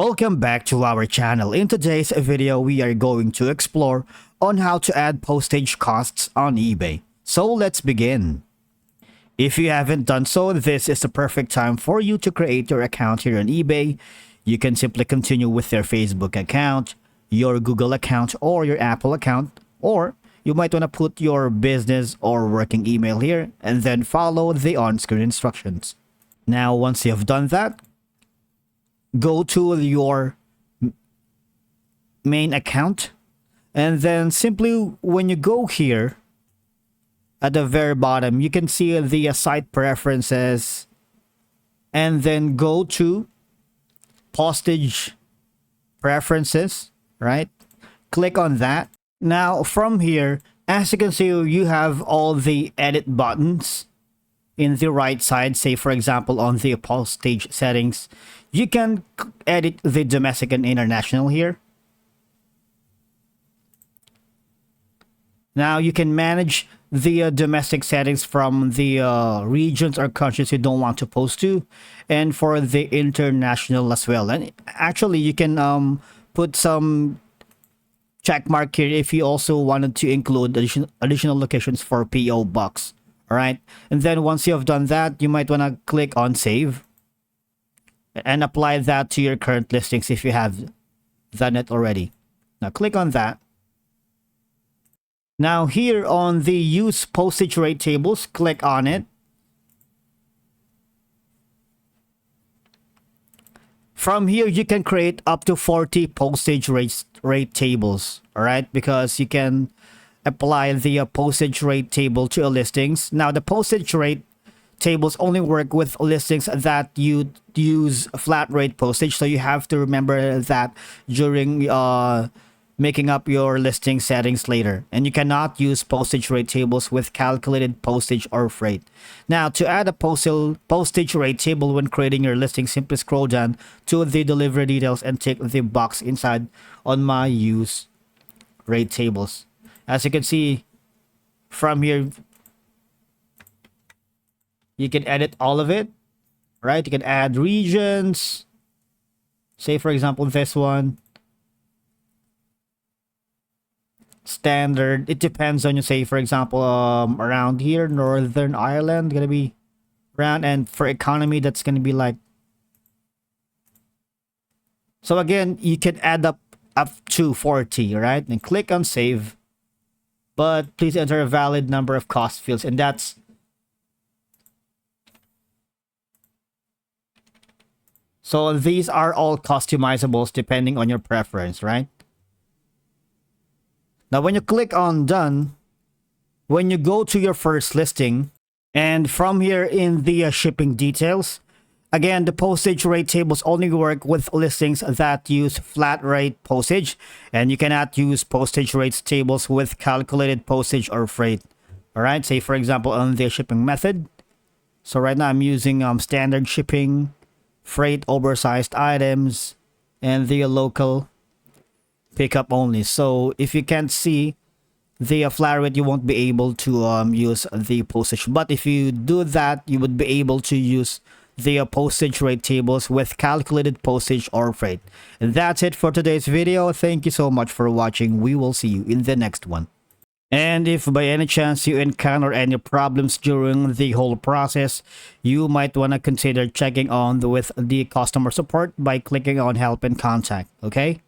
Welcome back to our channel. In today's video, we are going to explore on how to add postage costs on eBay. So let's begin. If you haven't done so, this is the perfect time for you to create your account here on eBay. You can simply continue with your Facebook account, your Google account, or your Apple account, or you might want to put your business or working email here and then follow the on-screen instructions. Now, once you have done that, go to your main account, and then simply when you go here at the very bottom, you can see the site preferences, and then go to postage preferences, right? Click on that. Now from here, as you can see, you have all the edit buttons in the right side. Say for example, on the postage settings, you can edit the domestic and international here. Now you can manage the domestic settings from the regions or countries you don't want to post to, and for the international as well. And actually you can put some check mark here if you also wanted to include additional locations for PO box. All right, and then once you have done that, you might want to click on save and apply that to your current listings if you have done it already. Now click on that. Now here on the use postage rate tables, click on it. From here, you can create up to 40 postage rate tables, all right? Because you can apply the postage rate table to your listings. Now the postage rate tables only work with listings that you use flat rate postage, so you have to remember that during making up your listing settings later. And you cannot use postage rate tables with calculated postage or freight. Now to add a postage rate table when creating your listing, simply scroll down to the delivery details and tick the box inside on my use rate tables. As you can see from here, you can edit all of it, right? You can add regions. Say for example, this one, standard. It depends on you. Say for example, around here, Northern Ireland, gonna be around, and for economy, that's gonna be like. So again, you can add up to 40, right? And click on save. But please enter a valid number of cost fields, and that's so these are all customizables depending on your preference, right? Now when you click on done, when you go to your first listing, and from here in the shipping details, again, the postage rate tables only work with listings that use flat rate postage, and you cannot use postage rates tables with calculated postage or freight. All right, say for example on the shipping method. So right now I'm using standard shipping, freight, oversized items, and the local pickup only. So if you can't see the flat rate, you won't be able to use the postage. But if you do that, you would be able to use the postage rate tables with calculated postage or freight. And that's it for today's video. Thank you so much for watching. We will see you in the next one. And if by any chance you encounter any problems during the whole process, you might want to consider checking on with the customer support by clicking on help and contact. Okay?